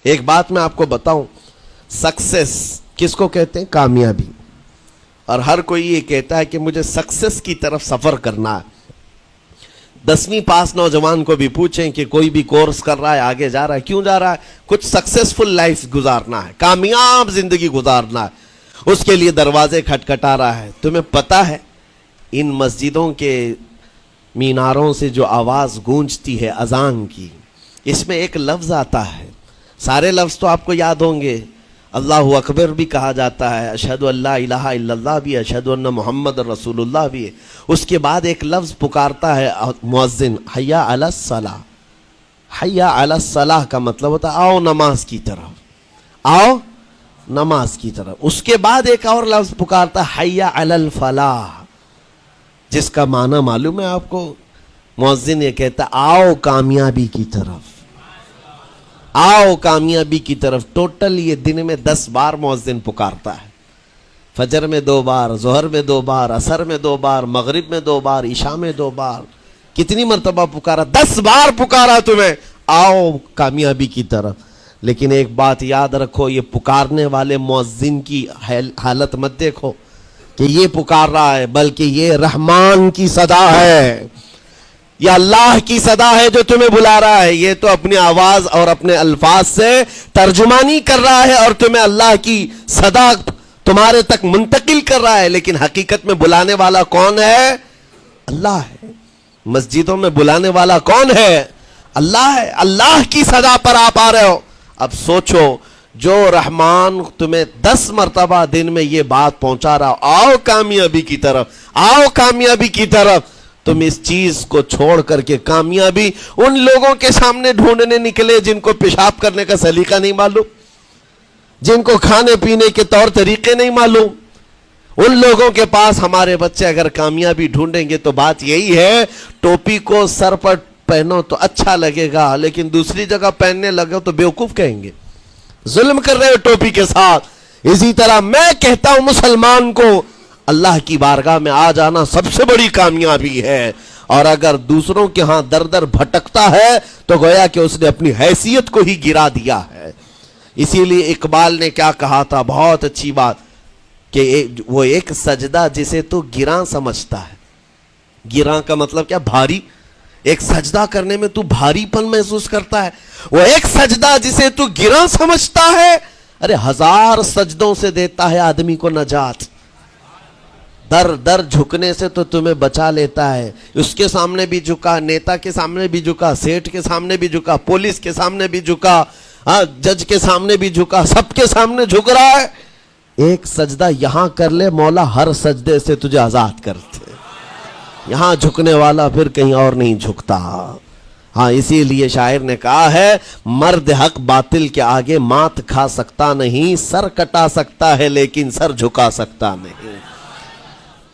ایک بات میں آپ کو بتاؤں، سکسیس کس کو کہتے ہیں؟ کامیابی. اور ہر کوئی یہ کہتا ہے کہ مجھے سکسیس کی طرف سفر کرنا ہے. 10ویں پاس نوجوان کو بھی پوچھیں کہ کوئی بھی کورس کر رہا ہے، آگے جا رہا ہے، کیوں جا رہا ہے؟ کچھ سکسیسفل لائف گزارنا ہے، کامیاب زندگی گزارنا ہے. اس کے لیے دروازے کھٹکھٹا رہا ہے. تمہیں پتہ ہے ان مسجدوں کے میناروں سے جو آواز گونجتی ہے اذان کی، اس میں ایک لفظ آتا ہے. سارے لفظ تو آپ کو یاد ہوں گے. اللہ اکبر بھی کہا جاتا ہے، اشہد ان لا الہ الا اللہ بھی، اشہد ان محمد رسول اللہ بھی ہے. اس کے بعد ایک لفظ پکارتا ہے مؤذن، حی علی الصلاۃ. حی علی الصلاۃ کا مطلب ہوتا ہے آؤ نماز کی طرف، آؤ نماز کی طرف. اس کے بعد ایک اور لفظ پکارتا ہے حی علی الفلاح، جس کا معنی معلوم ہے آپ کو؟ مؤذن یہ کہتا ہے آؤ کامیابی کی طرف، آؤ کامیابی کی طرف. ٹوٹل یہ دن میں 10 بار مؤذن پکارتا ہے. فجر میں 2 بار، ظہر میں 2 بار، عصر میں 2 بار، مغرب میں 2 بار، عشاء میں 2 بار. کتنی مرتبہ پکارا؟ 10 بار پکارا تمہیں، آؤ کامیابی کی طرف. لیکن ایک بات یاد رکھو، یہ پکارنے والے مؤذن کی حالت مت دیکھو کہ یہ پکار رہا ہے، بلکہ یہ رحمان کی صدا ہے، یہ اللہ کی صدا ہے جو تمہیں بلا رہا ہے. یہ تو اپنی آواز اور اپنے الفاظ سے ترجمانی کر رہا ہے اور تمہیں اللہ کی صدا تمہارے تک منتقل کر رہا ہے. لیکن حقیقت میں بلانے والا کون ہے؟ اللہ ہے. مسجدوں میں بلانے والا کون ہے؟ اللہ ہے. اللہ کی صدا پر آپ آ رہے ہو. اب سوچو، جو رحمان تمہیں 10 مرتبہ دن میں یہ بات پہنچا رہا، آؤ کامیابی کی طرف، آؤ کامیابی کی طرف، تم اس چیز کو چھوڑ کر کے کامیابی ان لوگوں کے سامنے ڈھونڈنے نکلے جن کو پیشاب کرنے کا سلیقہ نہیں معلوم، جن کو کھانے پینے کے طور طریقے نہیں معلوم. ان لوگوں کے پاس ہمارے بچے اگر کامیابی ڈھونڈیں گے تو بات یہی ہے، ٹوپی کو سر پر پہنو تو اچھا لگے گا، لیکن دوسری جگہ پہننے لگے تو بیوقوف کہیں گے، ظلم کر رہے ہو ٹوپی کے ساتھ. اسی طرح میں کہتا ہوں مسلمان کو اللہ کی بارگاہ میں آ جانا سب سے بڑی کامیابی ہے. اور اگر دوسروں کے ہاں در در بھٹکتا ہے تو گویا کہ اس نے اپنی حیثیت کو ہی گرا دیا ہے. اسی لیے اقبال نے کیا کہا تھا، بہت اچھی بات، کہ وہ ایک سجدہ جسے تو گراں سمجھتا ہے. گراں کا مطلب کیا؟ بھاری. ایک سجدہ کرنے میں تو بھاری پن محسوس کرتا ہے. وہ ایک سجدہ جسے تو گراں سمجھتا ہے، ارے 1000 سجدوں سے دیتا ہے آدمی کو نجات. در در جھکنے سے تو تمہیں بچا لیتا ہے. اس کے سامنے بھی جھکا، نیتا کے سامنے بھی جھکا، سیٹ کے سامنے بھی جھکا، پولیس کے سامنے بھی جھکا، جج کے سامنے بھی جھکا، سب کے سامنے جھک رہا ہے. ایک سجدہ یہاں کر لے، مولا ہر سجدے سے تجھے آزاد کرتے. یہاں جھکنے والا پھر کہیں اور نہیں جھکتا. ہاں اسی لیے شاعر نے کہا ہے، مرد حق باطل کے آگے مات کھا سکتا نہیں، سر کٹا سکتا ہے لیکن سر جھکا سکتا نہیں.